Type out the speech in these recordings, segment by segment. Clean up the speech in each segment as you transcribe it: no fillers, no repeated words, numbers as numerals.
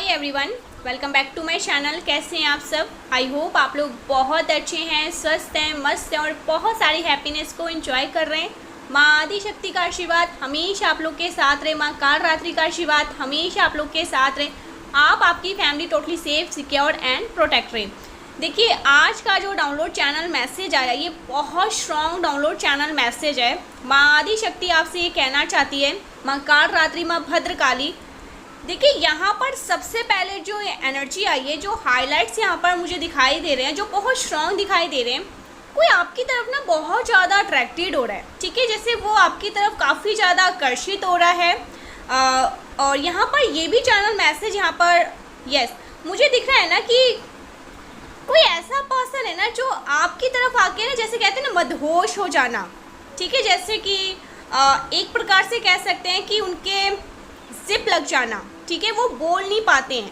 Everyone, welcome back to my channel. कैसे हैं आप सब? आई होप आप लोग बहुत अच्छे हैं, स्वस्थ हैं, मस्त हैं और बहुत सारी हैप्पीनेस को एंजॉय कर रहे हैं। माँ आदि शक्ति का आशीर्वाद हमेशा आप लोग के साथ रहे, माँ काल रात्रि का आशीर्वाद हमेशा आप लोग के साथ रहे। आप आपकी family totally safe, secure and protect रहे। देखिए, आज का जो डाउनलोड चैनल मैसेज आया, ये बहुत स्ट्रॉन्ग डाउनलोड चैनल मैसेज है। माँ आदि शक्ति आपसे ये कहना चाहती है, माँ काल रात्रि, माँ भद्रकाली। देखिए, यहाँ पर सबसे पहले जो एनर्जी आई है, जो हाइलाइट्स यहाँ पर मुझे दिखाई दे रहे हैं, जो बहुत स्ट्रॉन्ग दिखाई दे रहे हैं, कोई आपकी तरफ ना बहुत ज़्यादा अट्रैक्टेड हो रहा है। ठीक है, जैसे वो आपकी तरफ काफ़ी ज़्यादा आकर्षित हो रहा है। और यहाँ पर ये भी चैनल मैसेज यहाँ पर मुझे दिख रहा है ना कि कोई ऐसा पर्सन है ना जो आपकी तरफ आके ना, जैसे कहते हैं ना, मदहोश हो जाना। ठीक है, जैसे कि एक प्रकार से कह सकते हैं कि उनके जिप लग जाना। ठीक है, वो बोल नहीं पाते हैं,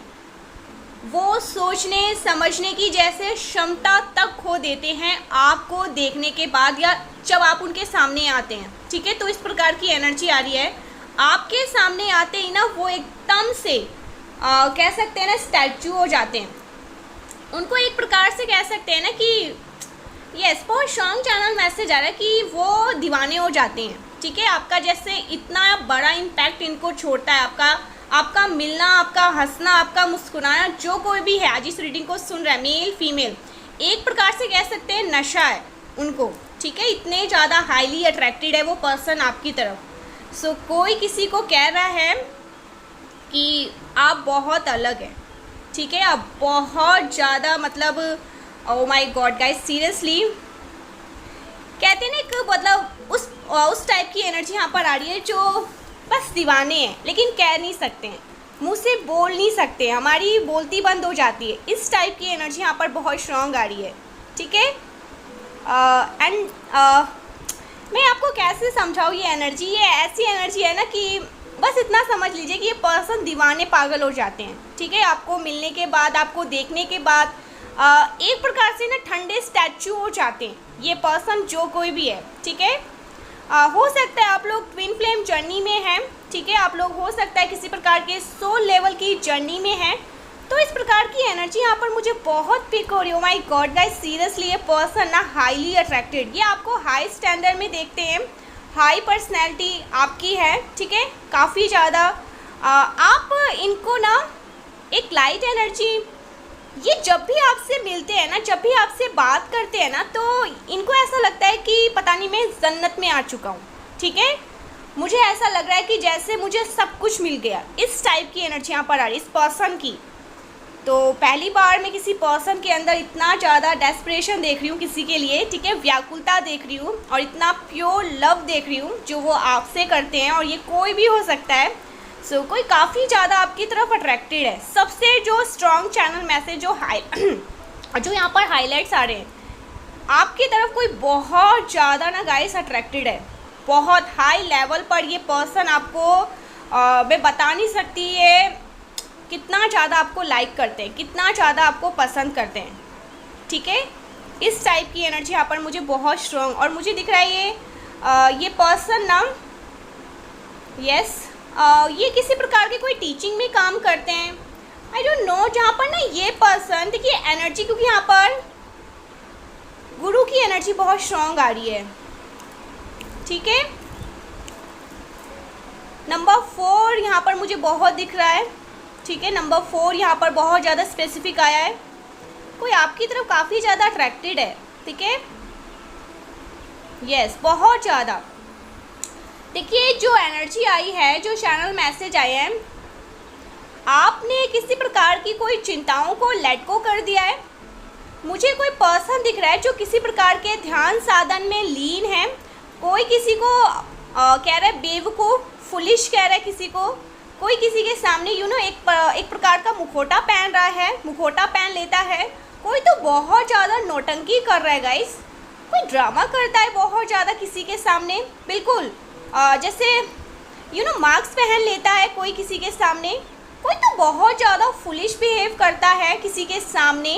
वो सोचने समझने की जैसे क्षमता तक खो देते हैं आपको देखने के बाद, या जब आप उनके सामने आते हैं। ठीक है, तो इस प्रकार की एनर्जी आ रही है। आपके सामने आते ही ना वो एकदम से कह सकते हैं ना, स्टैचू हो जाते हैं। उनको एक प्रकार से कह सकते हैं ना कि बहुत स्ट्रॉन्ग चैनल मैसेज आ रहा है कि वो दीवाने हो जाते हैं। ठीक है, आपका जैसे इतना बड़ा इम्पैक्ट इनको छोड़ता है, आपका मिलना, आपका हंसना, आपका मुस्कुराना, जो कोई भी है आज इस रीडिंग को सुन रहा है, मेल फीमेल, एक प्रकार से कह सकते हैं नशा है उनको। ठीक है, इतने ज़्यादा हाईली अट्रैक्टेड है वो पर्सन आपकी तरफ। सो कोई किसी को कह रहा है कि आप बहुत अलग हैं। ठीक है, आप बहुत ज़्यादा, मतलब ओ माय गॉड गाइस, सीरियसली कहते हैं ना, एक मतलब उस टाइप की एनर्जी यहाँ पर आ रही है जो बस दीवाने हैं लेकिन कह नहीं सकते हैं, मुंह से बोल नहीं सकते, हमारी बोलती बंद हो जाती है। इस टाइप की एनर्जी यहाँ पर बहुत स्ट्रॉन्ग आ रही है। ठीक है, एंड मैं आपको कैसे समझाऊँ ये एनर्जी? ये ऐसी एनर्जी है ना कि बस इतना समझ लीजिए कि ये पर्सन दीवाने पागल हो जाते हैं। ठीक है, आपको मिलने के बाद, आपको देखने के बाद एक प्रकार से ना ठंडे स्टैचू हो जाते हैं ये पर्सन, जो कोई भी है। ठीक है, हो सकता है आप लोग ट्विन फ्लेम जर्नी में हैं। ठीक है, आप लोग हो सकता है किसी प्रकार के सोल लेवल की जर्नी में हैं। तो इस प्रकार की एनर्जी यहाँ पर मुझे बहुत पिक हो रही है। माय गॉड गाइस, सीरियसली ये पर्सन ना हाईली अट्रैक्टेड, ये आपको हाई स्टैंडर्ड में देखते हैं, हाई पर्सनैलिटी आपकी है। ठीक है, काफ़ी ज़्यादा आप इनको ना एक लाइट एनर्जी, ये जब भी आपसे मिलते हैं ना, जब भी आपसे बात करते हैं ना, तो इनको ऐसा लगता है कि पता नहीं मैं जन्नत में आ चुका हूँ। ठीक है, मुझे ऐसा लग रहा है कि जैसे मुझे सब कुछ मिल गया। इस टाइप की एनर्जी यहाँ पर आ रही है इस पर्सन की। तो पहली बार मैं किसी पर्सन के अंदर इतना ज़्यादा डेस्परेशन देख रही हूँ किसी के लिए। ठीक है, व्याकुलता देख रही हूँ और इतना प्योर लव देख रही हूँ जो वो आपसे करते हैं, और ये कोई भी हो सकता है। सो कोई काफ़ी ज़्यादा आपकी तरफ अट्रैक्टेड है। सबसे जो स्ट्रॉन्ग चैनल मैसेज जो यहाँ पर हाईलाइट्स आ रहे हैं, आपकी तरफ कोई बहुत ज़्यादा ना गाइस अट्रैक्टेड है, बहुत हाई लेवल पर ये पर्सन आपको मैं बता नहीं सकती है कितना ज़्यादा आपको लाइक करते हैं, कितना ज़्यादा आपको पसंद करते हैं। ठीक है, इस टाइप की एनर्जी यहाँ पर मुझे बहुत स्ट्रॉन्ग, और मुझे दिख रहा है ये पर्सन ना ये किसी प्रकार की कोई टीचिंग में काम करते हैं। आई डोंट नो, जहाँ पर ना ये पर्सन, देखिए एनर्जी, क्योंकि यहाँ पर गुरु की एनर्जी बहुत स्ट्रॉन्ग आ रही है। ठीक है, नंबर 4 यहाँ पर मुझे बहुत दिख रहा है। ठीक है, नंबर 4 यहाँ पर बहुत ज़्यादा स्पेसिफिक आया है, कोई आपकी तरफ काफ़ी ज़्यादा अट्रैक्टेड है। ठीक है, बहुत ज़्यादा। देखिए, जो एनर्जी आई है, जो चैनल मैसेज आए हैं, आपने किसी प्रकार की कोई चिंताओं को लेट गो कर दिया है। मुझे कोई पर्सन दिख रहा है जो किसी प्रकार के ध्यान साधन में लीन है। कोई किसी को कह रहा है बेवकूफ़, फुलिश कह रहा है किसी को। कोई किसी के सामने एक प्रकार का मुखौटा पहन रहा है, मुखौटा पहन लेता है। कोई तो बहुत ज़्यादा नौटंकी कर रहा है गाइस, कोई ड्रामा करता है बहुत ज़्यादा किसी के सामने, बिल्कुल जैसे मास्क पहन लेता है कोई किसी के सामने। कोई तो बहुत ज़्यादा फुलिश बिहेव करता है किसी के सामने।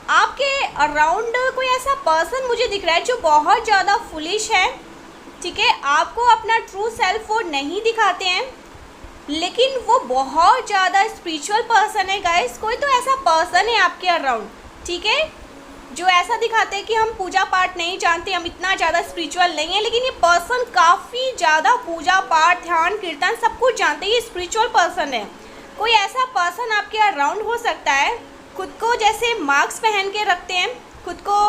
आपके अराउंड कोई ऐसा पर्सन मुझे दिख रहा है जो बहुत ज़्यादा फुलिश है। ठीक है, आपको अपना ट्रू सेल्फ वो नहीं दिखाते हैं। लेकिन वो बहुत ज़्यादा स्पिरिचुअल पर्सन है गाइस। कोई तो ऐसा पर्सन है आपके अराउंड, ठीक है, जो ऐसा दिखाते हैं कि हम पूजा पाठ नहीं जानते, हम इतना ज़्यादा स्पिरिचुअल नहीं है, लेकिन ये पर्सन काफ़ी ज़्यादा पूजा पाठ ध्यान कीर्तन सब कुछ जानते हैं। ये स्पिरिचुअल पर्सन है। कोई ऐसा पर्सन आपके अराउंड हो सकता है, खुद को जैसे मास्क पहन के रखते हैं, खुद को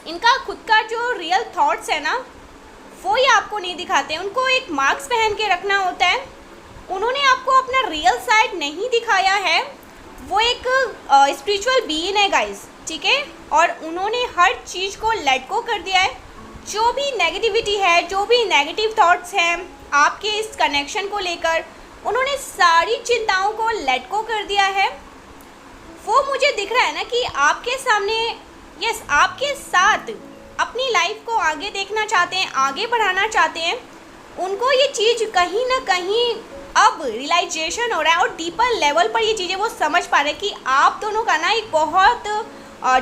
इनका खुद का जो रियल थॉट्स है ना वो ही आपको नहीं दिखाते हैं। उनको एक मास्क पहन के रखना होता है। उन्होंने आपको अपना रियल साइड नहीं दिखाया है। वो एक स्पिरिचुअल बीइंग है गाइस, ठीक है, और उन्होंने हर चीज़ को लेट गो कर दिया है। जो भी नेगेटिविटी है, जो भी नेगेटिव थॉट्स हैं आपके इस कनेक्शन को लेकर, उन्होंने सारी चिंताओं को लेट गो कर दिया है। वो मुझे दिख रहा है ना कि आपके सामने आपके साथ अपनी लाइफ को आगे देखना चाहते हैं, आगे बढ़ाना चाहते हैं। उनको ये चीज़ कहीं ना कहीं अब रियलाइजेशन हो रहा है और डीपर लेवल पर ये चीज़ें वो समझ पा रहे हैं कि आप दोनों का ना एक बहुत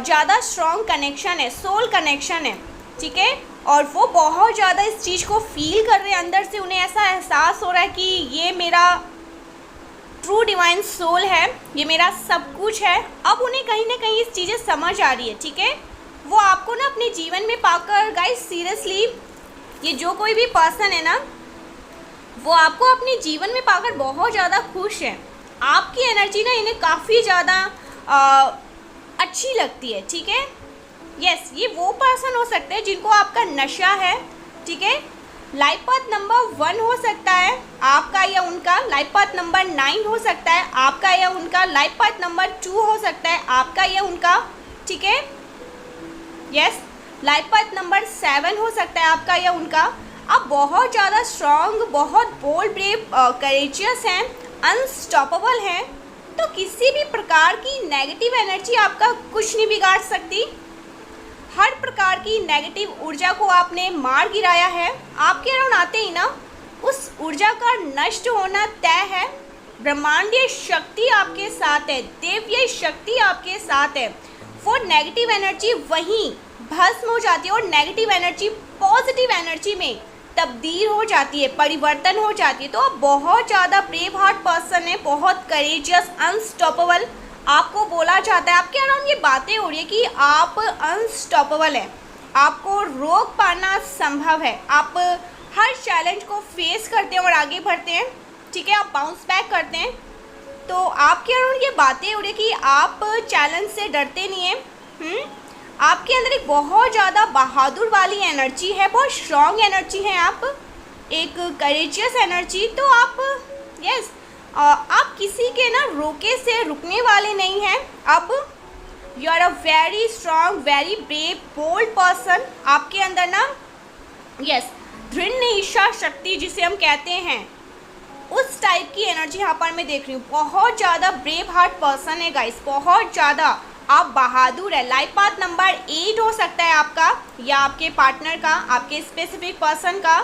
ज़्यादा स्ट्रॉन्ग कनेक्शन है, सोल कनेक्शन है, ठीक है, और वो बहुत ज़्यादा इस चीज़ को फील कर रहे हैं। अंदर से उन्हें ऐसा एहसास हो रहा है कि ये मेरा ट्रू डिवाइन सोल है, ये मेरा सब कुछ है। अब उन्हें कहीं ना कहीं इस चीज़ें समझ आ रही है, ठीक है। वो आपको ना अपने जीवन में पाकर गाइस, सीरियसली ये जो कोई भी पर्सन है ना, वो आपको अपने जीवन में पाकर बहुत ज़्यादा खुश है। आपकी एनर्जी ना इन्हें काफ़ी ज़्यादा अच्छी लगती है, ठीक है। यस, ये वो पर्सन हो सकते हैं जिनको आपका नशा है, ठीक है। लाइफ पाथ नंबर 1 हो सकता है आपका या उनका, लाइफ पाथ नंबर 9 हो सकता है आपका या उनका, लाइफ पाथ नंबर 2 हो सकता है आपका या उनका, ठीक है। यस, लाइफ पाथ नंबर 7 हो सकता है आपका या उनका। आप बहुत ज़्यादा स्ट्रॉन्ग, बहुत बोल्ड, ब्रेव, करेजियस हैं, अनस्टॉपेबल हैं, तो किसी भी प्रकार की नेगेटिव एनर्जी आपका कुछ नहीं बिगाड़ सकती। हर प्रकार की नेगेटिव ऊर्जा को आपने मार गिराया है। आपके अराउंड आते ही ना उस ऊर्जा का नष्ट होना तय है। ब्रह्मांडीय शक्ति आपके साथ है, देवीय शक्ति आपके साथ है। वो नेगेटिव एनर्जी वहीं भस्म हो जाती है और नेगेटिव एनर्जी पॉजिटिव एनर्जी में तब्दील हो जाती है, परिवर्तन हो जाती है। तो आप बहुत ज़्यादा ब्रेव हार्ट पर्सन है, बहुत करेजियस, अनस्टॉपेबल आपको बोला जाता है। आपके अराउंड ये बातें हो रही है कि आप अनस्टॉपेबल हैं, आपको रोक पाना संभव है। आप हर चैलेंज को फेस करते हैं और आगे बढ़ते हैं, ठीक है, आप बाउंस बैक करते हैं। तो आपके अराउंड ये बातें हो रही है कि आप चैलेंज से डरते नहीं हैं। आपके अंदर एक बहुत ज़्यादा बहादुर वाली एनर्जी है, बहुत स्ट्रॉन्ग एनर्जी है, आप एक करेजियस एनर्जी। तो आप आप किसी के ना रोके से रुकने वाले नहीं हैं। अब you are a very strong, very brave, bold person. आपके अंदर ना दृढ़ इच्छा शक्ति जिसे हम कहते हैं, उस टाइप की एनर्जी यहाँ पर मैं देख रही हूँ। बहुत ज़्यादा ब्रेव हार्ट पर्सन है गाइस, बहुत ज़्यादा आप बहादुर है। लाइफ पाथ नंबर 8 हो सकता है आपका या आपके पार्टनर का, आपके स्पेसिफिक पर्सन का।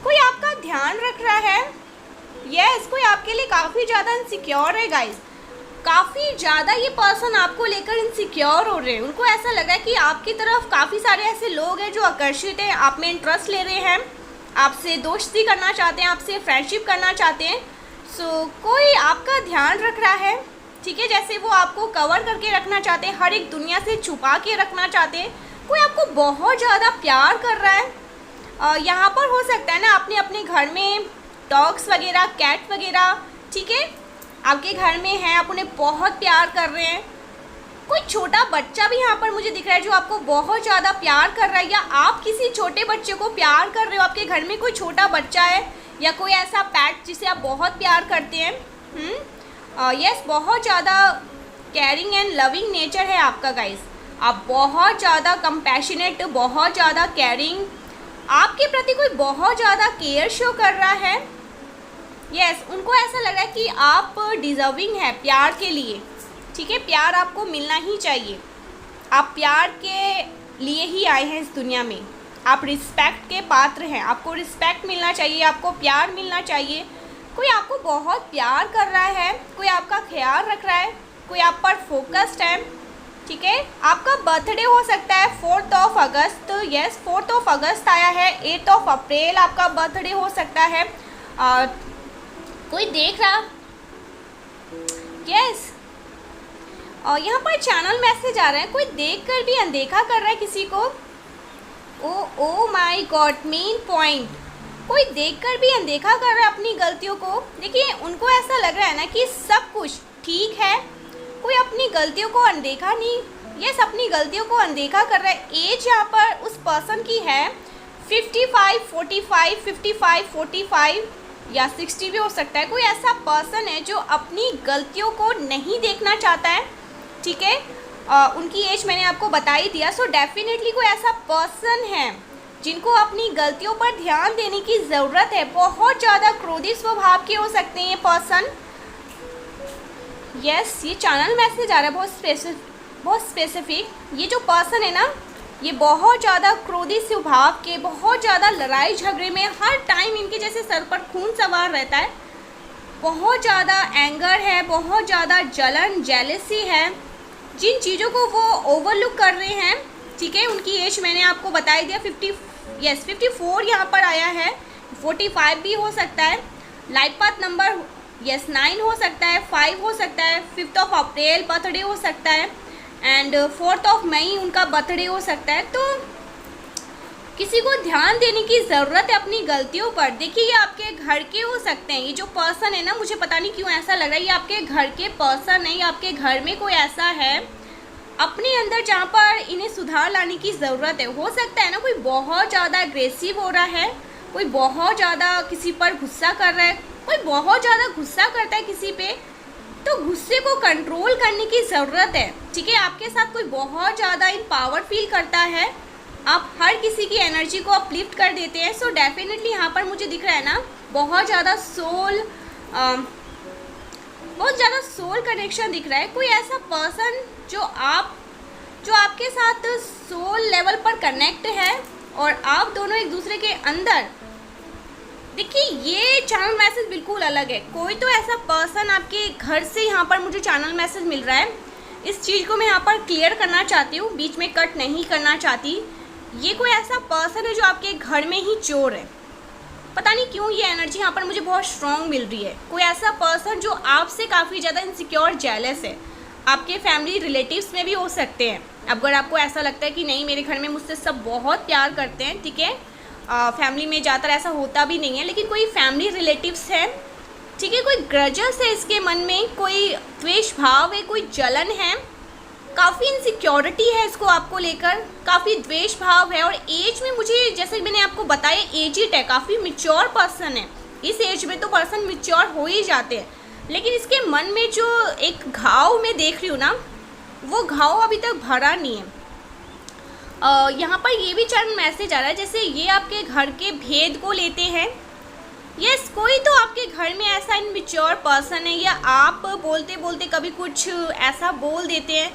कोई आपका ध्यान रख रहा है, यस, कोई आपके लिए काफ़ी ज़्यादा इनसिक्योर है गाइस। काफ़ी ज़्यादा ये पर्सन आपको लेकर इनसिक्योर हो रहे हैं। उनको ऐसा लग रहा है कि आपकी तरफ काफ़ी सारे ऐसे लोग हैं जो आकर्षित हैं, आप में इंटरेस्ट ले रहे हैं, आपसे दोस्ती करना चाहते हैं, आपसे फ्रेंडशिप करना चाहते हैं। सो कोई आपका ध्यान रख रहा है, ठीक है, जैसे वो आपको कवर करके रखना चाहते हैं, हर एक दुनिया से छुपा के रखना चाहते हैं। कोई आपको बहुत ज़्यादा प्यार कर रहा है। यहाँ पर हो सकता है ना आपने अपने घर में डॉग्स वगैरह, कैट वगैरह, ठीक है, आपके घर में है, आप उन्हें बहुत प्यार कर रहे हैं। कोई छोटा बच्चा भी यहाँ पर मुझे दिख रहा है जो आपको बहुत ज़्यादा प्यार कर रहा है, या आप किसी छोटे बच्चे को प्यार कर रहे हो। आपके घर में कोई छोटा बच्चा है या कोई ऐसा पैट जिसे आप बहुत प्यार करते हैं। यस, बहुत ज़्यादा केयरिंग एंड लविंग नेचर है आपका गाइस। आप बहुत ज़्यादा कंपैशनेट, बहुत ज़्यादा केयरिंग, आपके प्रति कोई बहुत ज़्यादा केयर शो कर रहा है। यस, उनको ऐसा लग रहा है कि आप डिज़र्विंग है प्यार के लिए, ठीक है, प्यार आपको मिलना ही चाहिए। आप प्यार के लिए ही आए हैं इस दुनिया में, आप रिस्पेक्ट के पात्र हैं, आपको रिस्पेक्ट मिलना चाहिए, आपको प्यार मिलना चाहिए। कोई आपको बहुत प्यार कर रहा है, कोई आपका ख्याल रख रहा है, कोई आप पर फोकस्ड है, ठीक है। आपका बर्थडे हो सकता है 4 अगस्त, यस 4 अगस्त आया है, 8 अप्रैल आपका बर्थडे हो सकता है। और कोई देख रहा? यस। और यहाँ पर चैनल मैसेज आ रहा है, कोई देख कर भी अनदेखा कर रहा है किसी को। ओ माय गॉड, मेन पॉइंट, कोई देखकर भी अनदेखा कर रहा है अपनी गलतियों को। देखिए, उनको ऐसा लग रहा है ना कि सब कुछ ठीक है, कोई अपनी गलतियों को अनदेखा नहीं, यस, अपनी गलतियों को अनदेखा कर रहा है। एज यहाँ पर उस पर्सन की है 55, 45, 55, 45 या 60 भी हो सकता है। कोई ऐसा पर्सन है जो अपनी गलतियों को नहीं देखना चाहता है, ठीक है। उनकी एज मैंने आपको बता ही दिया। सो डेफिनेटली कोई ऐसा पर्सन है जिनको अपनी गलतियों पर ध्यान देने की ज़रूरत है। बहुत ज़्यादा क्रोधी स्वभाव के हो सकते हैं ये पर्सन। यस, ये चैनल मैसेज आ रहा है बहुत स्पेसिफिक। ये जो पर्सन है ना, ये बहुत ज़्यादा क्रोधी स्वभाव के, बहुत ज़्यादा लड़ाई झगड़े में, हर टाइम इनके जैसे सर पर खून सवार रहता है। बहुत ज़्यादा एंगर है, बहुत ज़्यादा जलन, जेलसी है। जिन चीज़ों को वो ओवरलुक कर रहे हैं, ठीक है। उनकी एज मैंने आपको बता दिया, 54 यहाँ पर आया है, 45 भी हो सकता है। लाइफ पाथ नंबर 9 हो सकता है, 5 हो सकता है, 5 अप्रैल बर्थडे हो सकता है, एंड 4 मई उनका बर्थडे हो सकता है। तो किसी को ध्यान देने की ज़रूरत है अपनी गलतियों पर। देखिए, ये आपके घर के हो सकते हैं। ये जो पर्सन है ना, मुझे पता नहीं क्यों ऐसा लग रहा है ये आपके घर के पर्सन है, या आपके घर में कोई ऐसा है अपने अंदर जहाँ पर इन्हें सुधार लाने की ज़रूरत है। हो सकता है ना कोई बहुत ज़्यादा एग्रेसिव हो रहा है, कोई बहुत ज़्यादा किसी पर गुस्सा कर रहा है, कोई बहुत ज़्यादा गुस्सा करता है किसी पे, तो गुस्से को कंट्रोल करने की ज़रूरत है, ठीक है। आपके साथ कोई बहुत ज़्यादा इम्पावर फील करता है, आप हर किसी की एनर्जी को अपलिफ्ट कर देते हैं। सो डेफिनेटली यहाँ पर मुझे दिख रहा है ना, बहुत ज़्यादा सोल कनेक्शन दिख रहा है। कोई ऐसा पर्सन जो आपके साथ सोल लेवल पर कनेक्ट है और आप दोनों एक दूसरे के अंदर। देखिए, ये चैनल मैसेज बिल्कुल अलग है। कोई तो ऐसा पर्सन आपके घर से यहाँ पर मुझे चैनल मैसेज मिल रहा है। इस चीज़ को मैं यहाँ पर क्लियर करना चाहती हूँ, बीच में कट नहीं करना चाहती। ये कोई ऐसा पर्सन है जो आपके घर में ही चोर है। पता नहीं क्यों ये एनर्जी यहाँ पर मुझे बहुत स्ट्रॉन्ग मिल रही है। कोई ऐसा पर्सन जो आपसे काफ़ी ज़्यादा इनसिक्योर, जेलस है। आपके फैमिली रिलेटिव्स में भी हो सकते हैं। अगर आपको ऐसा लगता है कि नहीं, मेरे घर में मुझसे सब बहुत प्यार करते हैं, ठीक है, फैमिली में ज़्यादातर ऐसा होता भी नहीं है, लेकिन कोई फैमिली रिलेटिव्स है, ठीक है, कोई ग्रजेस है इसके मन में, कोई द्वेष भाव है, कोई जलन है, काफ़ी इनसिक्योरिटी है इसको आपको लेकर, काफ़ी द्वेष भाव है। और एज में मुझे, जैसे मैंने आपको बताया, एजिड है, काफ़ी मैच्योर पर्सन है। इस एज में तो पर्सन मैच्योर हो ही जाते हैं, लेकिन इसके मन में जो एक घाव मैं देख रही हूँ ना, वो घाव अभी तक भरा नहीं है। यहाँ पर ये भी चैनल मैसेज आ रहा है, जैसे ये आपके घर के भेद को लेते हैं। यस, कोई तो आपके घर में ऐसा इनमेच्योर पर्सन है, या आप बोलते बोलते कभी कुछ ऐसा बोल देते हैं।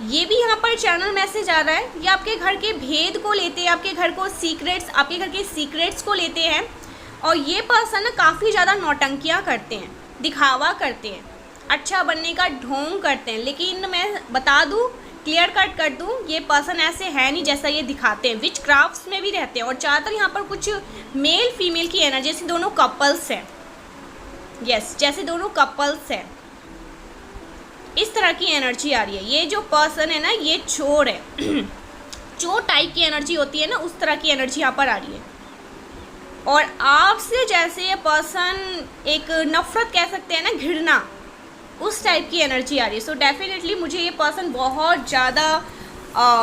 ये भी यहाँ पर चैनल मैसेज आ रहा है, ये आपके घर के भेद को लेते हैं, आपके घर को सीक्रेट्स, आपके घर के सीक्रेट्स को लेते हैं। और ये पर्सन ना काफ़ी ज़्यादा नौटंकियाँ करते हैं, दिखावा करते हैं, अच्छा बनने का ढोंग करते हैं। लेकिन मैं बता दूँ, क्लियर कट कर दूँ, ये पर्सन ऐसे है नहीं जैसा ये दिखाते हैं। विच क्राफ्ट्स में भी रहते हैं, और ज़्यादातर यहाँ पर कुछ मेल फीमेल की एनर्जी, जैसे दोनों कपल्स हैं। यस, जैसे दोनों कपल्स हैं, इस तरह की एनर्जी आ रही है। ये जो पर्सन है ना, ये चोर है। चोर टाइप की एनर्जी होती है ना, उस तरह की एनर्जी यहाँ पर आ रही है। और आपसे जैसे ये पर्सन एक नफरत कह सकते हैं ना, घृणा, उस टाइप की एनर्जी आ रही है। सो डेफिनेटली मुझे ये पर्सन बहुत ज़्यादा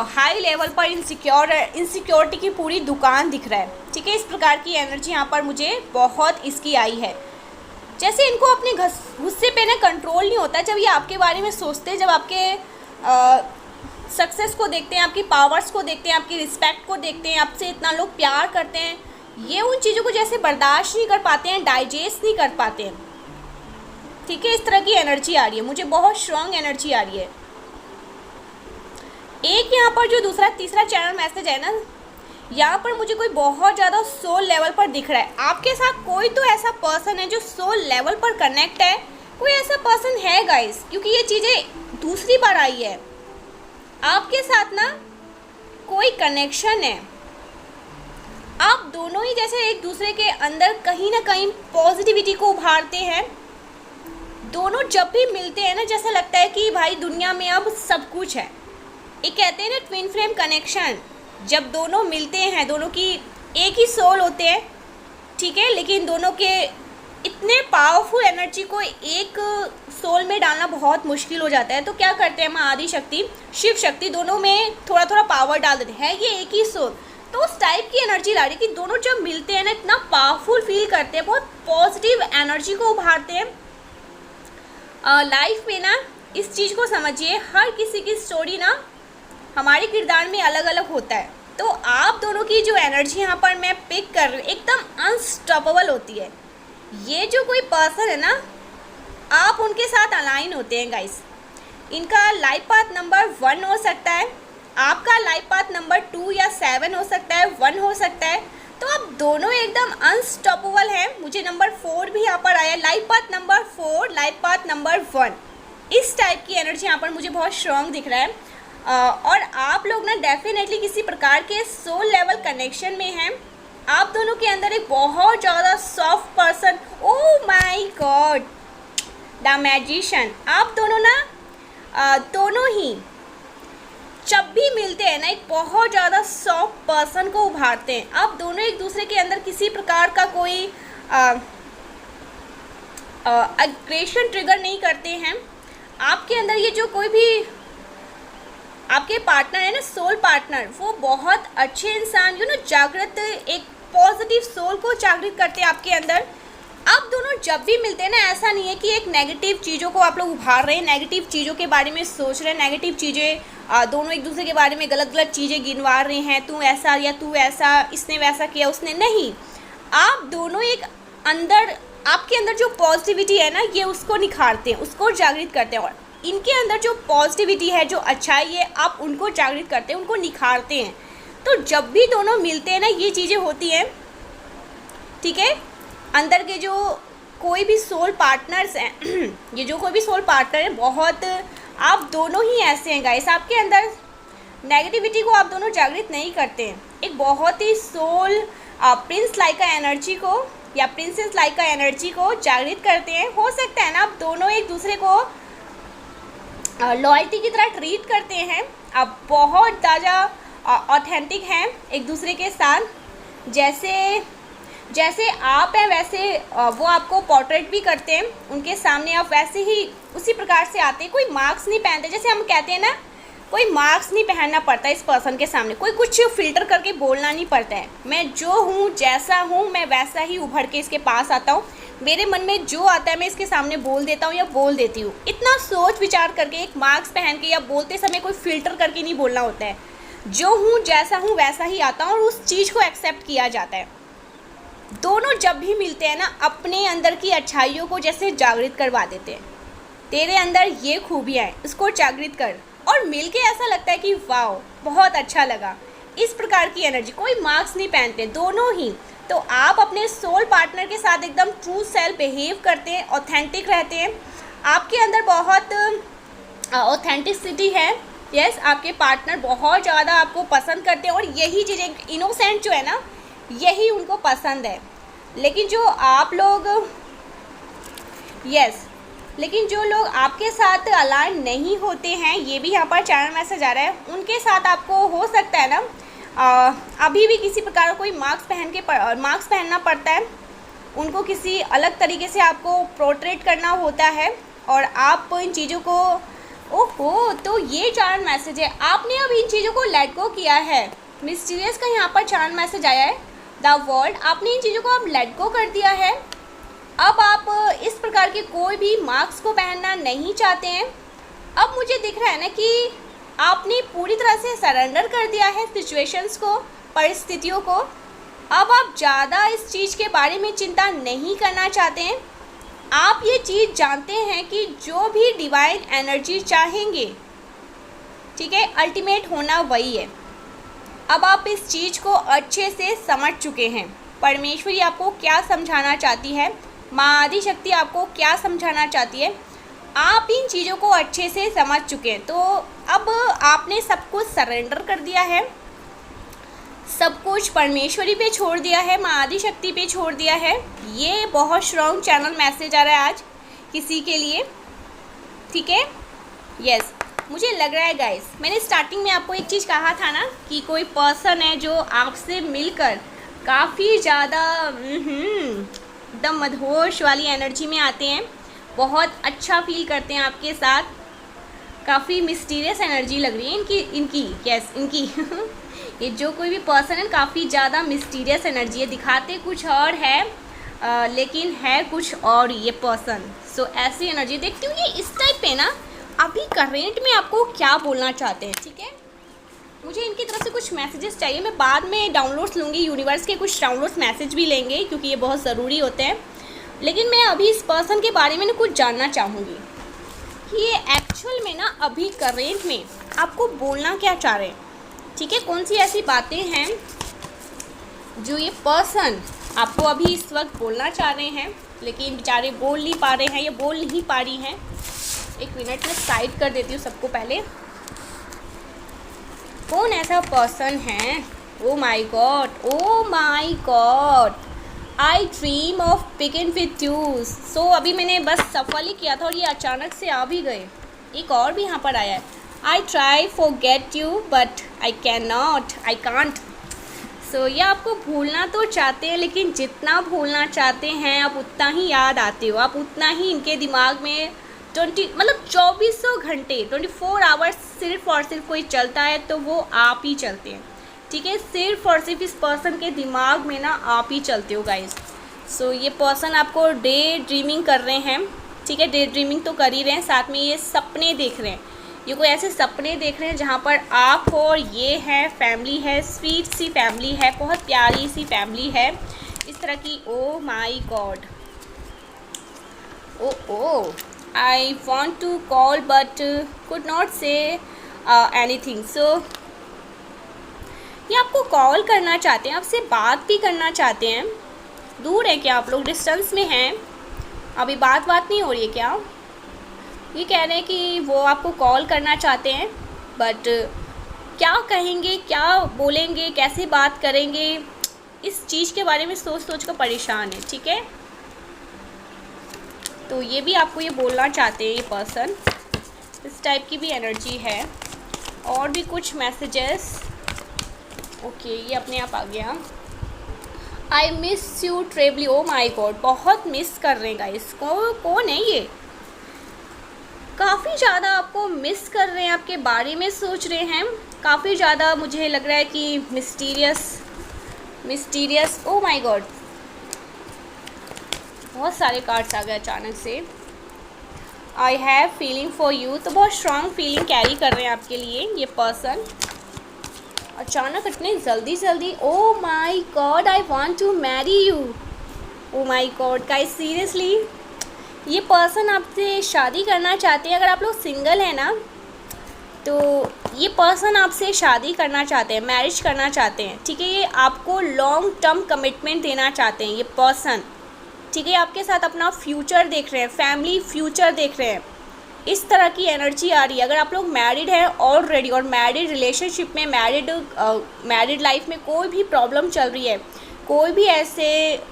हाई लेवल पर इनसिक्योरिटी की पूरी दुकान दिख रहा है, ठीक है। इस प्रकार की एनर्जी यहाँ पर मुझे बहुत इसकी आई है। जैसे इनको अपने गुस्से पे ना कंट्रोल नहीं होता, जब ये आपके बारे में सोचते हैं, जब आपके सक्सेस को देखते हैं, आपकी पावर्स को देखते हैं, आपकी रिस्पेक्ट को देखते हैं, आपसे इतना लोग प्यार करते हैं, ये उन चीज़ों को जैसे बर्दाश्त नहीं कर पाते हैं, डाइजेस्ट नहीं कर पाते हैं, ठीक है। इस तरह की एनर्जी आ रही है, मुझे बहुत स्ट्रॉन्ग एनर्जी आ रही है। एक यहाँ पर जो दूसरा तीसरा चैनल मैसेज है ना, यहाँ पर मुझे कोई बहुत ज़्यादा सोल लेवल पर दिख रहा है। आपके साथ कोई तो ऐसा पर्सन है जो सोल लेवल पर कनेक्ट है, कोई ऐसा पर्सन है गाइस, क्योंकि ये चीज़ें दूसरी बार आई है। आपके साथ ना कोई कनेक्शन है, आप दोनों ही जैसे एक दूसरे के अंदर कहीं ना कहीं पॉजिटिविटी को उभारते हैं। दोनों जब भी मिलते हैं ना, जैसा लगता है कि भाई दुनिया में अब सब कुछ है। एक कहते हैं ना ट्विन फ्लेम कनेक्शन, जब दोनों मिलते हैं, दोनों की एक ही सोल होते हैं, ठीक है, लेकिन दोनों के इतने पावरफुल एनर्जी को एक सोल में डालना बहुत मुश्किल हो जाता है। तो क्या करते हैं माँ आदि शक्ति, शिव शक्ति, दोनों में थोड़ा थोड़ा पावर डाल देते हैं। ये एक ही सोल, तो उस टाइप की एनर्जी ला रही कि दोनों जब मिलते हैं ना, इतना पावरफुल फील करते हैं, बहुत पॉजिटिव एनर्जी को उभारते हैं। लाइफ में ना इस चीज़ को समझिए, हर किसी की स्टोरी ना हमारे किरदार में अलग अलग होता है। तो आप दोनों की जो एनर्जी यहाँ पर मैं पिक कर रही हूँ एकदम अनस्टॉपेबल होती है। ये जो कोई पर्सन है ना, आप उनके साथ अलाइन होते हैं गाइस। इनका लाइफ पाथ नंबर 1 हो सकता है, आपका लाइफ पाथ नंबर 2 या 7 हो सकता है, 1 हो सकता है। तो आप दोनों एकदम अनस्टॉपेबल हैं। मुझे नंबर 4 भी यहाँ पर आया, life path number 4, life path number 1। इस टाइप की एनर्जी यहाँ पर मुझे बहुत स्ट्रॉन्ग दिख रहा है। और आप लोग ना डेफिनेटली किसी प्रकार के सोल लेवल कनेक्शन में हैं। आप दोनों के अंदर एक बहुत ज़्यादा soft person, oh my God, the magician. आप दोनों ना दोनों ही जब भी मिलते हैं ना, एक बहुत ज़्यादा सॉफ्ट पर्सन को उभारते हैं। आप दोनों एक दूसरे के अंदर किसी प्रकार का कोई एग्रेशन ट्रिगर नहीं करते हैं। आपके अंदर ये जो कोई भी आपके पार्टनर है ना, सोल पार्टनर, वो बहुत अच्छे इंसान, जागृत, एक पॉजिटिव सोल को जागृत करते हैं आपके अंदर। आप दोनों जब भी मिलते हैं ना, ऐसा नहीं है कि एक नेगेटिव चीज़ों को आप लोग उभार रहे हैं, नेगेटिव चीज़ों के बारे में सोच रहे हैं, नेगेटिव चीज़ें दोनों एक दूसरे के बारे में गलत गलत चीज़ें गिनवा रहे हैं, तू ऐसा या तू ऐसा, इसने वैसा किया, उसने नहीं। आप दोनों एक अंदर, आपके अंदर जो पॉजिटिविटी है ना, ये उसको निखारते हैं, उसको जागृत करते हैं। और इनके अंदर जो पॉजिटिविटी है, जो अच्छाई है, आप उनको जागृत करते हैं, उनको निखारते हैं। तो जब भी दोनों मिलते हैं ना, ये चीज़ें होती हैं, ठीक है। अंदर के जो कोई भी सोल पार्टनर्स हैं ये जो कोई भी सोल पार्टनर है, बहुत आप दोनों ही ऐसे हैं गाइस, आपके अंदर नेगेटिविटी को आप दोनों जागृत नहीं करते हैं। एक बहुत ही सोल प्रिंस लाइक का एनर्जी को या प्रिंसेस लाइक का एनर्जी को जागृत करते हैं। हो सकता है ना आप दोनों एक दूसरे को लॉयल्टी की तरह ट्रीट करते हैं, आप बहुत ज़्यादा ऑथेंटिक हैं एक दूसरे के साथ। जैसे आप हैं वैसे वो आपको पोर्ट्रेट भी करते हैं उनके सामने, आप वैसे ही उसी प्रकार से आते हैं। कोई मार्क्स नहीं पहनते, जैसे हम कहते हैं ना, कोई मार्क्स नहीं पहनना पड़ता इस पर्सन के सामने, कोई कुछ फिल्टर करके बोलना नहीं पड़ता है। मैं जो हूँ, जैसा हूँ, मैं वैसा ही उभर के इसके पास आता हूँ। मेरे मन में जो आता है मैं इसके सामने बोल देता हूँ या बोल देती हूँ। इतना सोच विचार करके, एक मार्क्स पहन के या बोलते समय कोई फ़िल्टर करके नहीं बोलना होता है। जो हूँ, जैसा हूँ, वैसा ही आता हूँ और उस चीज़ को एक्सेप्ट किया जाता है। दोनों जब भी मिलते हैं ना, अपने अंदर की अच्छाइयों को जैसे जागृत करवा देते हैं। तेरे अंदर ये खूबियाँ हैं, इसको जागृत कर, और मिलके ऐसा लगता है कि वाह बहुत अच्छा लगा। इस प्रकार की एनर्जी, कोई मार्क्स नहीं पहनते दोनों ही। तो आप अपने सोल पार्टनर के साथ एकदम ट्रू सेल्फ बिहेव करते हैं, ऑथेंटिक रहते हैं। आपके अंदर बहुत ऑथेंटिसिटी है। यस, आपके पार्टनर बहुत ज़्यादा आपको पसंद करते हैं और यही चीज़ें, इनोसेंट जो है ना, यही उनको पसंद है। लेकिन जो आप लोग लेकिन जो लोग आपके साथ अलाइन नहीं होते हैं, ये भी यहाँ पर चैनल मैसेज आ रहा है, उनके साथ आपको हो सकता है ना अभी भी किसी प्रकार का कोई मार्क्स पहनना पड़ता है। उनको किसी अलग तरीके से आपको पोर्ट्रेट करना होता है और आप इन चीज़ों को, ओहो, तो ये चैनल मैसेज है, आपने अब इन चीज़ों को लेट गो किया है। मिस्टीरियस का यहाँ पर चैनल मैसेज आया है, द वर्ल्ड, आपने इन चीज़ों को अब लेट गो कर दिया है। अब आप इस प्रकार के कोई भी मार्क्स को पहनना नहीं चाहते हैं। अब मुझे दिख रहा है ना कि आपने पूरी तरह से सरेंडर कर दिया है सिचुएशंस को, परिस्थितियों को। अब आप ज़्यादा इस चीज़ के बारे में चिंता नहीं करना चाहते हैं। आप ये चीज़ जानते हैं कि जो भी डिवाइन एनर्जी चाहेंगे, ठीक है, अल्टीमेट होना वही है। अब आप इस चीज़ को अच्छे से समझ चुके हैं। परमेश्वरी आपको क्या समझाना चाहती है, माँ आदि शक्ति आपको क्या समझाना चाहती है, आप इन चीज़ों को अच्छे से समझ चुके हैं। तो अब आपने सब कुछ सरेंडर कर दिया है। सब कुछ परमेश्वरी पे छोड़ दिया है, माँ आदि शक्ति पे छोड़ दिया है। ये बहुत स्ट्रॉन्ग चैनल मैसेज आ रहा है आज किसी के लिए, ठीक है। यस, मुझे लग रहा है गाइस, मैंने स्टार्टिंग में आपको एक चीज़ कहा था ना कि कोई पर्सन है जो आपसे मिलकर काफ़ी ज़्यादा एकदम मदहोश वाली एनर्जी में आते हैं, बहुत अच्छा फील करते हैं आपके साथ। काफ़ी मिस्टीरियस एनर्जी लग रही है इनकी यस इनकी ये जो कोई भी पर्सन है काफ़ी ज़्यादा मिस्टीरियस एनर्जी है, दिखाते कुछ और है लेकिन है कुछ और ये पर्सन। सो ऐसी एनर्जी देखती हूँ ये इस टाइप पे ना अभी करेंट में आपको क्या बोलना चाहते हैं, ठीक है। मुझे इनकी तरफ से कुछ मैसेजेस चाहिए, मैं बाद में डाउनलोड्स लूँगी, यूनिवर्स के कुछ डाउनलोड्स मैसेज भी लेंगे क्योंकि ये बहुत ज़रूरी होते हैं। लेकिन मैं अभी इस पर्सन के बारे में कुछ जानना चाहूँगी कि ये एक्चुअल में ना अभी करेंट में आपको बोलना क्या चाह रहे हैं, ठीक है। कौन सी ऐसी बातें हैं जो ये पर्सन आपको अभी इस वक्त बोलना चाह रहे हैं लेकिन बेचारे बोल नहीं पा रहे हैं या बोल नहीं पा रही हैं। एक मिनट में साइड कर देती हूँ सबको पहले। कौन ऐसा पर्सन है? Oh my God, oh my God, I dream of begin with you. So अभी मैंने बस सफल ही किया था और ये अचानक से आ भी गए। एक और भी यहाँ पर आया है, I try for get you but I can not, I can't. So ये आपको भूलना तो चाहते हैं लेकिन जितना भूलना चाहते हैं आप उतना ही याद आते हो, आप उतना ही इनके दिमाग में 24 घंटे 24 आवर्स सिर्फ और सिर्फ कोई चलता है तो वो आप ही चलते हैं, ठीक है। सिर्फ और सिर्फ इस पर्सन के दिमाग में ना आप ही चलते हो गाइस। सो ये पर्सन आपको डे ड्रीमिंग कर रहे हैं, ठीक है। डे ड्रीमिंग तो कर ही रहे हैं, साथ में ये सपने देख रहे हैं। ये कोई ऐसे सपने देख रहे हैं जहाँ पर आप हो और ये है, फैमिली है, स्वीट सी फैमिली है, बहुत प्यारी सी फैमिली है इस तरह की। Oh my God, oh I want to call but could not say anything. So ये आपको कॉल करना चाहते हैं, आपसे बात भी करना चाहते हैं। दूर है क्या आप लोग? डिस्टेंस में हैं? अभी बात नहीं हो रही है क्या? ये कह रहे हैं कि वो आपको कॉल करना चाहते हैं बट क्या कहेंगे, क्या बोलेंगे, कैसे बात करेंगे, इस चीज़ के बारे में सोच कर परेशान है, ठीक है। तो ये भी आपको ये बोलना चाहते हैं ये पर्सन, इस टाइप की भी एनर्जी है। और भी कुछ मैसेजेस, ओके ये अपने आप आ गया। I miss you terribly, oh my God, बहुत मिस कर रहे हैं गाइस। कौन है ये? काफ़ी ज़्यादा आपको मिस कर रहे हैं, आपके बारे में सोच रहे हैं काफ़ी ज़्यादा। मुझे लग रहा है कि मिस्टीरियस, ओ माई गॉड, बहुत सारे कार्ड्स आ गए अचानक से। I have feeling for you, तो बहुत स्ट्रॉन्ग फीलिंग कैरी कर रहे हैं आपके लिए ये पर्सन। अचानक इतने जल्दी, oh my God, I want to marry you. Oh my God guys, seriously ये पर्सन आपसे शादी करना चाहते हैं। अगर आप लोग सिंगल हैं ना तो ये पर्सन आपसे शादी करना चाहते हैं, मैरिज करना चाहते हैं, ठीक है। ये आपको लॉन्ग टर्म कमिटमेंट देना चाहते हैं ये पर्सन, ठीक है। आपके साथ अपना फ्यूचर देख रहे हैं, फैमिली फ्यूचर देख रहे हैं, इस तरह की एनर्जी आ रही है। अगर आप लोग मैरिड हैं ऑलरेडी और मैरिड रिलेशनशिप में, मैरिड लाइफ में कोई भी प्रॉब्लम चल रही है, कोई भी ऐसे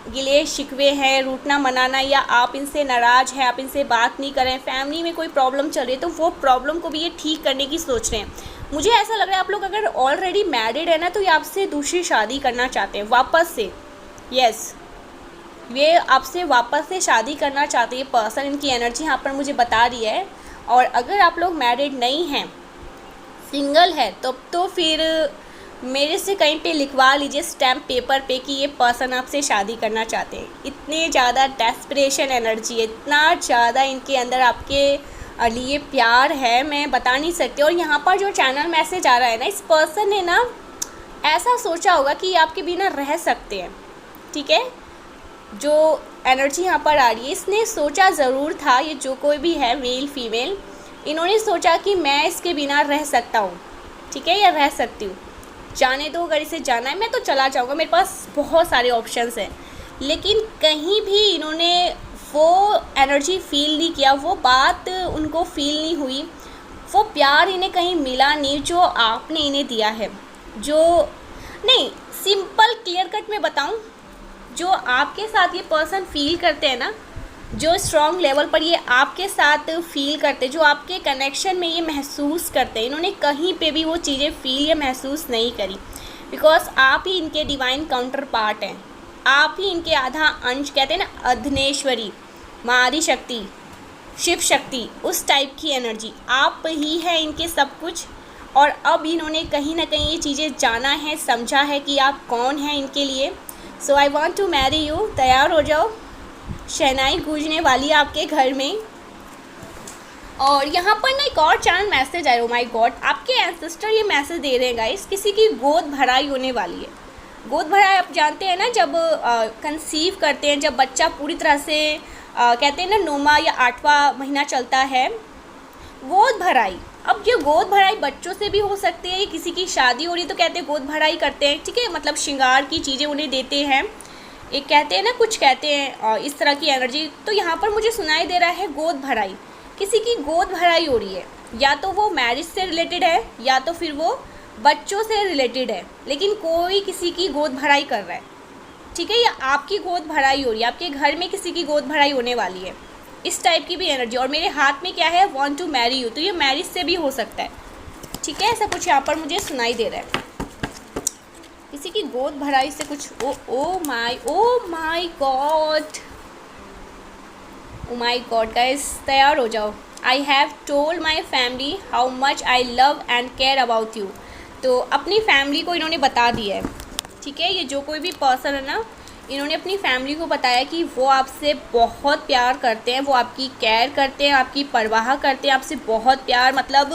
गिले शिकवे हैं, रूठना मनाना, या आप इनसे नाराज़ हैं, आप इनसे बात नहीं कर रहे हैं, फैमिली में कोई प्रॉब्लम चल रही है, तो वो प्रॉब्लम को भी ये ठीक करने की सोच रहे हैं। मुझे ऐसा लग रहा है आप लोग अगर ऑलरेडी मैरिड है ना तो ये आपसे दूसरी शादी करना चाहते हैं वापस से। यस, ये आपसे वापस से शादी करना चाहते हैं पर्सन, इनकी एनर्जी यहाँ पर मुझे बता रही है। और अगर आप लोग मैरिड नहीं हैं, सिंगल है, तो फिर मेरे से कहीं पे लिखवा लीजिए स्टैम्प पेपर पे कि ये पर्सन आपसे शादी करना चाहते हैं। इतने ज़्यादा डेस्परेशन एनर्जी है, इतना ज़्यादा इनके अंदर आपके लिए प्यार है, मैं बता नहीं सकती। और यहाँ पर जो चैनल मैसेज आ रहा है ना, इस पर्सन ने ना ऐसा सोचा होगा कि आपके बिना रह सकते हैं, ठीक है। जो एनर्जी यहाँ पर आ रही है, इसने सोचा ज़रूर था, ये जो कोई भी है मेल फीमेल, इन्होंने सोचा कि मैं इसके बिना रह सकता हूँ, ठीक है, या रह सकती हूँ। जाने दो, अगर इसे जाना है मैं तो चला जाऊँगा, मेरे पास बहुत सारे ऑप्शंस हैं। लेकिन कहीं भी इन्होंने वो एनर्जी फील नहीं किया, वो बात उनको फील नहीं हुई, वो प्यार इन्हें कहीं मिला नहीं जो आपने इन्हें दिया है। जो नहीं, सिंपल क्लियर कट में बताऊं, जो आपके साथ ये पर्सन फील करते हैं ना, जो स्ट्रॉन्ग लेवल पर ये आपके साथ फील करते, जो आपके कनेक्शन में ये महसूस करते हैं, इन्होंने कहीं पे भी वो चीज़ें फील या महसूस नहीं करी, बिकॉज आप ही इनके डिवाइन काउंटर पार्ट हैं। आप ही इनके आधा अंश, कहते हैं ना अधनेश्वरी, माँ आदि शक्ति, शिव शक्ति, उस टाइप की एनर्जी आप ही है इनके सब कुछ। और अब इन्होंने कहीं ना कहीं ये चीज़ें जाना है, समझा है कि आप कौन हैं इनके लिए। So I want to marry you, तैयार हो जाओ, शहनाई गूंजने वाली है आपके घर में। और यहाँ पर ना एक और चैनल मैसेज आया, ओ माय गॉड, आपके एंसेस्टर ये मैसेज दे रहे हैं गाइस, किसी की गोद भराई होने वाली है। गोद भराई आप जानते हैं ना, जब कंसीव करते हैं, जब बच्चा पूरी तरह से कहते हैं ना 9वां या 8वां महीना चलता है, गोद भराई। अब ये गोद भराई बच्चों से भी हो सकती है, किसी की शादी हो रही तो कहते हैं गोद भराई करते हैं, ठीक है, मतलब श्रृंगार की चीज़ें उन्हें देते हैं, एक कहते हैं ना, कुछ कहते हैं इस तरह की एनर्जी। तो यहाँ पर मुझे सुनाई दे रहा है गोद भराई, किसी की गोद भराई हो रही है, या तो वो मैरिज से रिलेटेड है या तो फिर वो बच्चों से रिलेटेड है, लेकिन कोई किसी की गोद भराई कर रहा है, ठीक है, या आपकी गोद भराई हो रही है, आपके घर में किसी की गोद भराई होने वाली है, इस टाइप की भी एनर्जी। और मेरे हाथ में क्या है, वांट टू मैरी यू, तो ये मैरिज से भी हो सकता है, ठीक है, ऐसा कुछ यहाँ पर मुझे सुनाई दे रहा है, किसी की गोद भराई से कुछ। ओ माय गॉड गाइस, तैयार हो जाओ। I have told my family how much I love and care about you. तो अपनी फैमिली को इन्होंने बता दिया है, ठीक है, ये जो कोई भी पर्सन है ना, इन्होंने अपनी फैमिली को बताया कि वो आपसे बहुत प्यार करते हैं, वो आपकी केयर करते हैं, आपकी परवाह करते हैं, आपसे बहुत प्यार, मतलब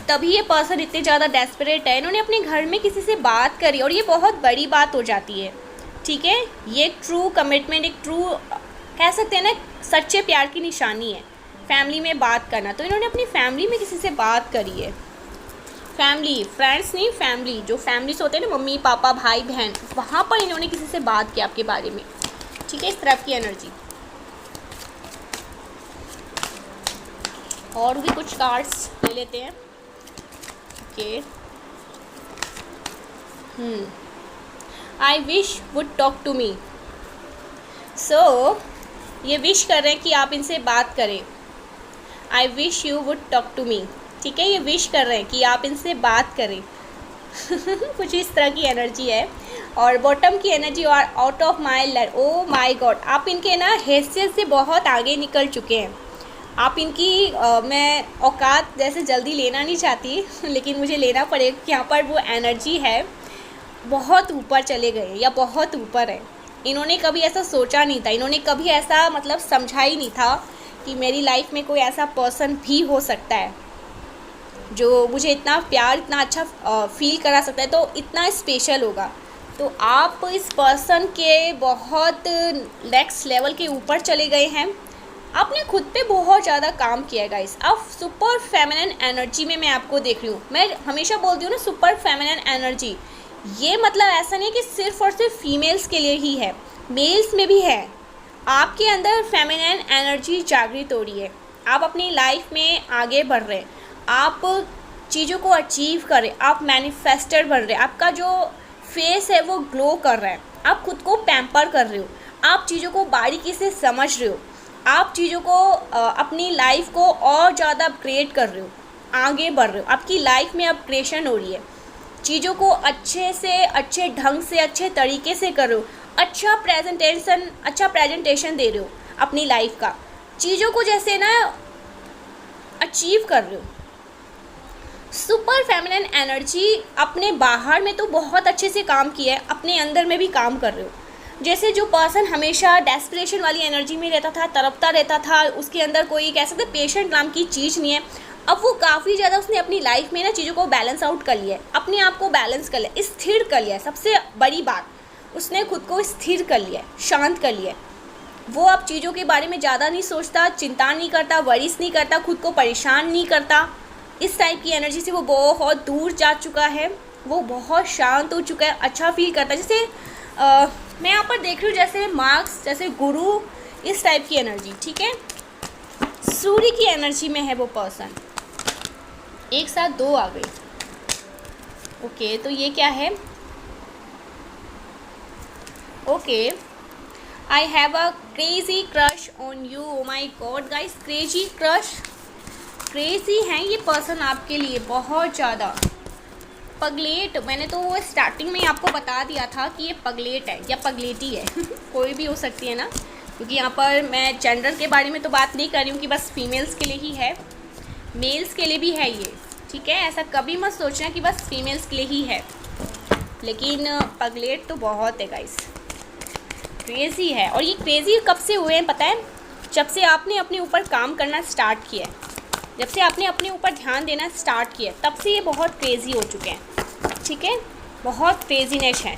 तभी ये पर्सन इतने ज़्यादा डेस्परेट है। इन्होंने अपने घर में किसी से बात करी और ये बहुत बड़ी बात हो जाती है, ठीक है, ये ट्रू कमिटमेंट, एक ट्रू कह सकते हैं ना, सच्चे प्यार की निशानी है फैमिली में बात करना। तो इन्होंने अपनी फैमिली में किसी से बात करी है, फैमिली, फ्रेंड्स नहीं, फैमिली, जो फैमिलीज होते हैं ना, मम्मी पापा भाई बहन, वहाँ पर इन्होंने किसी से बात की आपके बारे में, ठीक है, इस तरह की एनर्जी। और भी कुछ कार्ड्स ले लेते हैं, okay. I wish would talk to me. So ये विश कर रहे हैं कि आप इनसे बात करें। I wish you would talk to me, ठीक है, ये विश कर रहे हैं कि आप इनसे बात करें कुछ इस तरह की एनर्जी है। और बॉटम की एनर्जी, और आउट ऑफ माई लर, ओ माई गॉड, आप इनके ना हैसियत से बहुत आगे निकल चुके हैं। आप इनकी मैं औकात जैसे जल्दी लेना नहीं चाहती लेकिन मुझे लेना पड़ेगा, यहाँ पर वो एनर्जी है, बहुत ऊपर चले गए या बहुत ऊपर है। इन्होंने कभी ऐसा सोचा नहीं था, इन्होंने कभी ऐसा मतलब समझा ही नहीं था कि मेरी लाइफ में कोई ऐसा पर्सन भी हो सकता है जो मुझे इतना प्यार, इतना अच्छा फील करा सकता है, तो इतना स्पेशल होगा। तो आप इस पर्सन के बहुत नेक्स्ट लेवल के ऊपर चले गए हैं। आपने खुद पे बहुत ज़्यादा काम किया है गाइस। आप सुपर फेमिनिन एनर्जी में मैं आपको देख रही हूँ। मैं हमेशा बोलती हूँ ना, सुपर फेमिनिन एनर्जी, ये मतलब ऐसा नहीं कि सिर्फ और सिर्फ फीमेल्स के लिए ही है, मेल्स में भी है। आपके अंदर फेमिनिन एनर्जी जागृत हो रही है, आप अपनी लाइफ में आगे बढ़ रहे हैं, आप चीज़ों को अचीव कर रहे हैं, आप मैनिफेस्टर बन रहे हैं, आपका जो फेस है वो ग्लो कर रहा है, आप खुद को पैम्पर कर रहे हो, आप चीज़ों को बारीकी से समझ रहे हो, आप चीज़ों को अपनी लाइफ को और ज़्यादा अपग्रेड कर रहे हो, आगे बढ़ रहे हो, आपकी लाइफ में अपग्रेशन हो रही है, चीज़ों को अच्छे से अच्छे ढंग से अच्छे तरीके से कर रहे हो, अच्छा प्रेजेंटेशन दे रहे हो अपनी लाइफ का, चीज़ों को जैसे ना अचीव कर रहे हो। सुपर फेमिनिन एनर्जी अपने बाहर में तो बहुत अच्छे से काम किया है, अपने अंदर में भी काम कर रहे हो। जैसे जो पर्सन हमेशा डेस्परेशन वाली एनर्जी में रहता था, तड़पता रहता था, उसके अंदर कोई कह सकते पेशेंट नाम की चीज़ नहीं है, अब वो काफ़ी ज़्यादा उसने अपनी लाइफ में ना चीज़ों को बैलेंस आउट कर लिया है, अपने आप को बैलेंस कर लिया, स्थिर कर लिया है। सबसे बड़ी बात, उसने खुद को स्थिर कर लिया है, शांत कर लिया है। वो अब चीज़ों के बारे में ज़्यादा नहीं सोचता, चिंता नहीं करता, वरीज नहीं करता, खुद को परेशान नहीं करता। इस टाइप की एनर्जी से वो बहुत दूर जा चुका है, वो बहुत शांत हो चुका है, अच्छा फील करता है। जैसे मैं यहाँ पर देख रही हूँ, जैसे मार्क्स, जैसे गुरु, इस टाइप की एनर्जी, ठीक है, सूर्य की एनर्जी में है वो पर्सन। एक साथ दो आ गई, ओके। तो ये क्या है, okay, I have a crazy crush on you. Oh my God guys, crazy crush, crazy हैं ये पर्सन आपके लिए बहुत ज़्यादा। पगलेट, मैंने तो वो स्टार्टिंग में ही आपको बता दिया था कि ये पगलेट है या पगलेटी है कोई भी हो सकती है ना, क्योंकि यहाँ पर मैं जेंडर के बारे में तो बात नहीं कर रही हूँ कि बस फीमेल्स के लिए ही है, मेल्स के लिए भी है ये, ठीक है। ऐसा कभी मत सोचना कि बस फीमेल्स के लिए ही है, लेकिन पगलेट तो बहुत है गाइस, क्रेज़ी है। और ये क्रेज़ी कब से हुए हैं पता है? जब से आपने अपने ऊपर काम करना स्टार्ट किया है, जब से आपने अपने ऊपर ध्यान देना स्टार्ट किया, तब से ये बहुत क्रेज़ी हो चुके हैं, ठीक है, बहुत क्रेजीनेस है।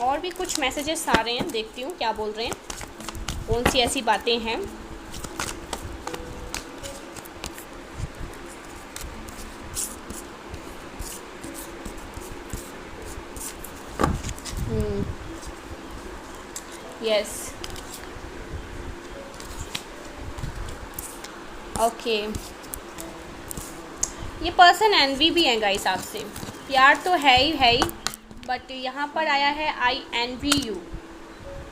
और भी कुछ मैसेजेस आ रहे हैं, देखती हूँ क्या बोल रहे हैं, कौन सी ऐसी बातें हैं। यस, ओके, ये पर्सन एनवी भी है गाइस आपसे, प्यार तो है ही, बट यहाँ पर आया है आई एनवी यू।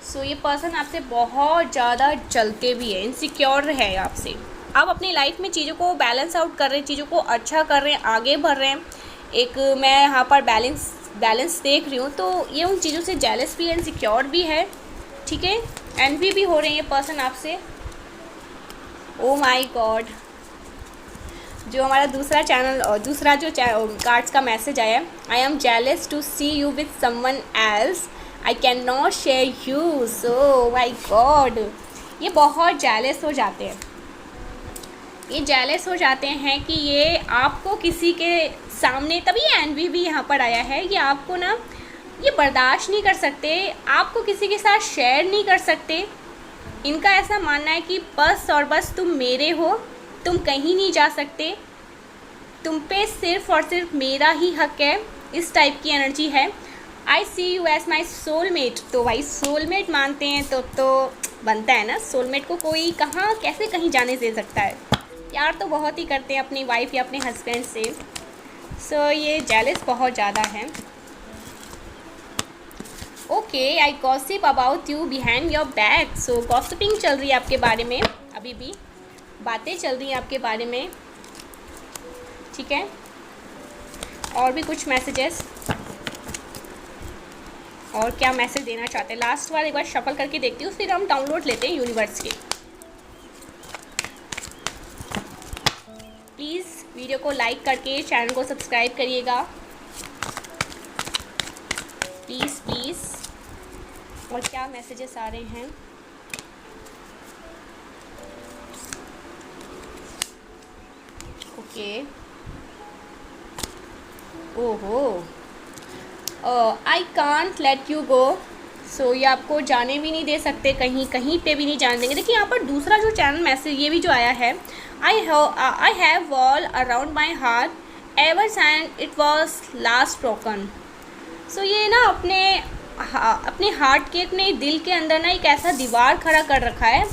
सो ये पर्सन आपसे बहुत ज़्यादा जलते भी है, इनसिक्योर है आपसे। आप अपनी लाइफ में चीज़ों को बैलेंस आउट कर रहे हैं, चीज़ों को अच्छा कर रहे हैं, आगे बढ़ रहे हैं। एक मैं यहाँ पर बैलेंस देख रही हूँ, तो ये उन चीज़ों से जेलस भी है, इनसिक्योर भी है, ठीक है, एनवी भी हो रहे हैं ये पर्सन आपसे। ओ माई गॉड, जो हमारा दूसरा चैनल और दूसरा जो कार्ड्स का मैसेज आया है, I am jealous to see you with someone else, I can not share you. So my God, ये बहुत जेलस हो जाते हैं, ये जेलस हो जाते हैं कि ये आपको किसी के सामने, तभी एनवी भी यहाँ पर आया है, ये आपको ना ये बर्दाश्त नहीं कर सकते, आपको किसी के साथ शेयर नहीं कर सकते। इनका ऐसा मानना है कि बस और बस तुम मेरे हो, तुम कहीं नहीं जा सकते, तुम पे सिर्फ़ और सिर्फ मेरा ही हक है, इस टाइप की एनर्जी है। आई सी यू एज माई सोलमेट, तो भाई सोलमेट मानते हैं तो बनता है ना, सोलमेट को कोई कहाँ कैसे कहीं जाने दे सकता है। प्यार तो बहुत ही करते हैं अपनी वाइफ या अपने हस्बैंड से। सो ये जेलस बहुत ज़्यादा है। Okay, I gossip about you behind your back. So gossiping चल रही है आपके बारे में, अभी भी बातें चल रही हैं आपके बारे में, ठीक है। और भी कुछ मैसेजेस, और क्या मैसेज देना चाहते हैं, लास्ट बार एक बार शफल करके देखती हूँ, फिर हम डाउनलोड लेते हैं यूनिवर्स के। प्लीज़ वीडियो को लाइक करके चैनल को सब्सक्राइब करिएगा, प्लीज़ प्लीज़। और क्या मैसेजेस आ रहे हैं, ओके, ओहो, I can't let you go. So ये आपको जाने भी नहीं दे सकते, कहीं पे भी नहीं जाने देंगे। देखिए यहाँ पर दूसरा जो चैनल मैसेज ये भी जो आया है, I have wall around my heart ever sand it was last broken. So ये ना अपने हार्ट के, अपने दिल के अंदर ना एक ऐसा दीवार खड़ा कर रखा है,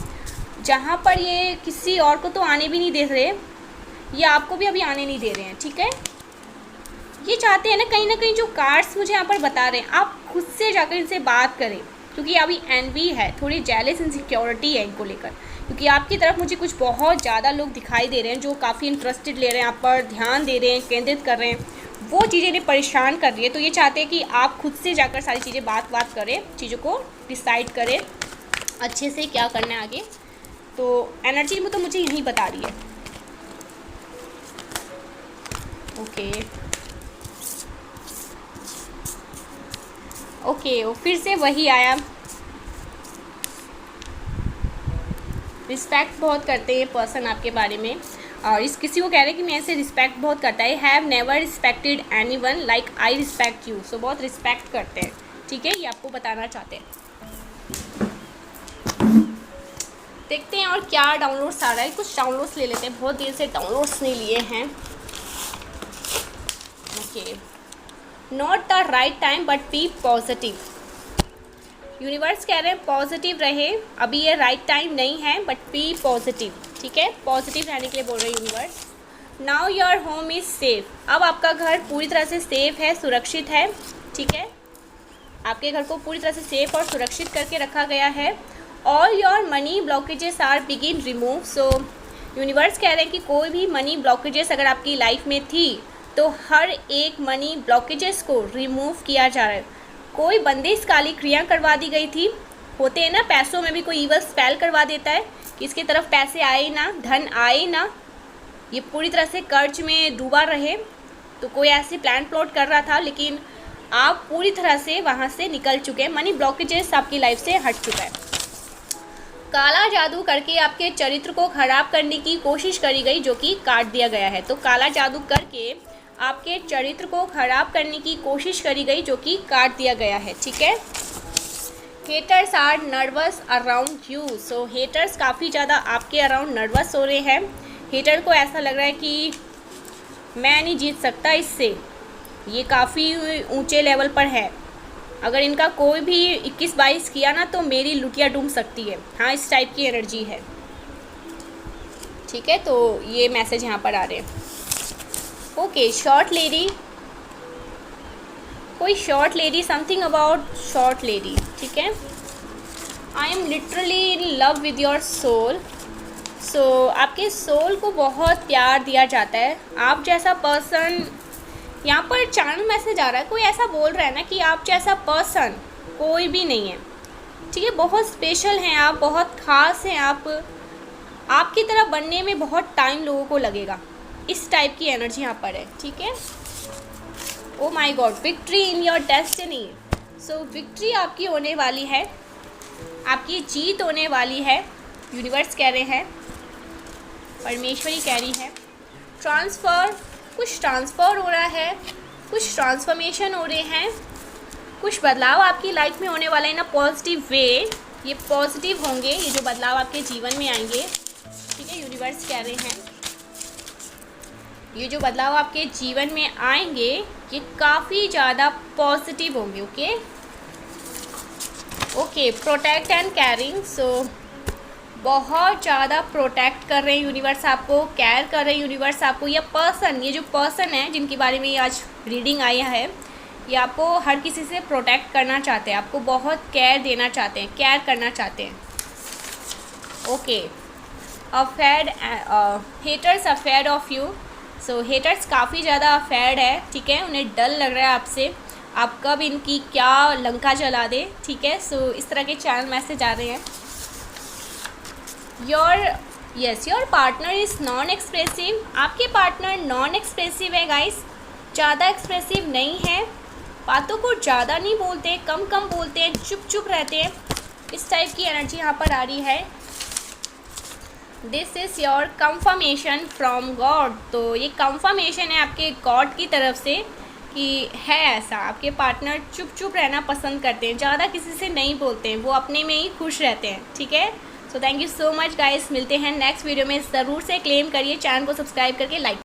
जहाँ पर ये किसी और को तो आने भी नहीं दे रहे, ये आपको भी अभी आने नहीं दे रहे हैं, ठीक है। ये चाहते हैं ना कहीं जो कार्ड्स मुझे यहाँ पर बता रहे हैं, आप खुद से जाकर इनसे बात करें, क्योंकि अभी एनवी है, थोड़ी जेलस इनसिक्योरिटी है इनको लेकर, क्योंकि आपकी तरफ मुझे कुछ बहुत ज़्यादा लोग दिखाई दे रहे हैं जो काफ़ी इंटरेस्टेड ले रहे हैं, आप पर ध्यान दे रहे हैं, केंद्रित कर रहे हैं, वो चीज़ें इन्हें परेशान कर रही है। तो ये चाहते हैं कि आप खुद से जाकर सारी चीज़ें बात करें, चीज़ों को डिसाइड करें अच्छे से क्या करना है आगे। तो एनर्जी में तो मुझे यही बता रही है। ओके, वो फिर से वही आया, रिस्पेक्ट बहुत करते हैं पर्सन आपके बारे में, और इस किसी को कह रहे हैं कि मैं ऐसे रिस्पेक्ट बहुत करता है, have never respected anyone like I respect you. So बहुत रिस्पेक्ट करते हैं, ठीक है, ये आपको बताना चाहते हैं। देखते हैं और क्या डाउनलोड्स आ रहा है, कुछ डाउनलोड्स ले लेते हैं, बहुत देर से डाउनलोड्स नहीं लिए हैं। Okay, not the right time but be positive. Universe कह रहे हैं पॉजिटिव रहे, अभी ये राइट टाइम नहीं है, बट बी पॉजिटिव, ठीक है, पॉजिटिव रहने के लिए बोल रहे हैं universe. Now your home is safe, अब आपका घर पूरी तरह से सेफ है, सुरक्षित है, ठीक है, आपके घर को पूरी तरह से सेफ और सुरक्षित करके रखा गया है। All your money blockages are begin remove. So universe कह रहे हैं कि कोई भी मनी ब्लॉकेजेस अगर आपकी लाइफ में थी तो हर एक मनी ब्लॉकेजेस को रिमूव किया जा रहा है। कोई बंदिश काली क्रिया करवा दी गई थी। होते हैं ना, पैसों में भी कोई ईवल स्पेल करवा देता है कि इसके तरफ पैसे आए ना, धन आए ना, ये पूरी तरह से कर्ज में डूबा रहे। तो कोई ऐसे प्लान प्लॉट कर रहा था, लेकिन आप पूरी तरह से वहाँ से निकल चुके हैं। मनी ब्लॉकेजेस आपकी लाइफ से हट चुका है। काला जादू करके आपके चरित्र को खराब करने की कोशिश करी गई, जो कि काट दिया गया है। तो काला जादू करके आपके चरित्र को खराब करने की कोशिश करी गई, जो कि काट दिया गया है। ठीक है, haters are nervous around you. So haters काफ़ी ज़्यादा आपके अराउंड नर्वस हो रहे हैं। हेटर को ऐसा लग रहा है कि मैं नहीं जीत सकता इससे, ये काफ़ी ऊंचे लेवल पर है। अगर इनका कोई भी 21-22 किया ना तो मेरी लुटिया डूब सकती है। हाँ, इस टाइप की एनर्जी है। ठीक है, तो ये मैसेज यहाँ पर आ रहे हैं। ओके, शॉर्ट लेडी, कोई short lady, something about short lady. ठीक है, I am literally in love with your soul. So आपके सोल को बहुत प्यार दिया जाता है। आप जैसा पर्सन, यहाँ पर चैनल मैसेज आ रहा है, कोई ऐसा बोल रहा है ना कि आप जैसा पर्सन कोई भी नहीं है। ठीक है, बहुत स्पेशल हैं आप, बहुत ख़ास हैं आप। आपकी तरह बनने में बहुत टाइम लोगों को लगेगा। इस टाइप की एनर्जी यहाँ पर है। ठीक है, oh my God, victory in your destiny. So victory आपकी होने वाली है, आपकी जीत होने वाली है। यूनिवर्स कह रहे हैं, परमेश्वरी कह रही है। ट्रांसफ़र, कुछ ट्रांसफ़र हो रहा है, कुछ ट्रांसफॉर्मेशन हो रहे हैं, कुछ बदलाव आपकी लाइफ में होने वाला है ना पॉजिटिव वे। ये पॉजिटिव होंगे, ये जो बदलाव आपके जीवन में आएंगे। ठीक है, यूनिवर्स कह रहे हैं ये जो बदलाव आपके जीवन में आएंगे ये काफ़ी ज़्यादा पॉजिटिव होंगे। Okay, protect and caring. So बहुत ज़्यादा प्रोटेक्ट कर रहे हैं यूनिवर्स आपको, केयर कर रहे हैं यूनिवर्स आपको। ये जो पर्सन है जिनके बारे में आज रीडिंग आई है, ये आपको हर किसी से प्रोटेक्ट करना चाहते हैं, आपको बहुत केयर देना चाहते हैं, केयर करना चाहते हैं। Okay, afraid, haters afraid of you. So haters काफ़ी ज़्यादा अफेयर्ड है। ठीक है, उन्हें डर लग रहा है आपसे, आप कब इनकी क्या लंका जला दे। ठीक है, सो इस तरह के चैनल मैसेज आ रहे हैं। Your partner is non expressive. आपके पार्टनर नॉन एक्सप्रेसिव है गाइस, ज़्यादा एक्सप्रेसिव नहीं है, बातों को ज़्यादा नहीं बोलते, कम कम बोलते हैं, चुप चुप रहते हैं। इस टाइप की एनर्जी यहाँ पर आ रही है। This is your confirmation from God. तो ये कंफर्मेशन है आपके गॉड की तरफ से कि है ऐसा, आपके पार्टनर चुप चुप रहना पसंद करते हैं, ज़्यादा किसी से नहीं बोलते हैं, वो अपने में ही खुश रहते हैं। ठीक है, so thank you so much guys, मिलते हैं नेक्स्ट वीडियो में। ज़रूर से क्लेम करिए, चैनल को सब्सक्राइब करके लाइक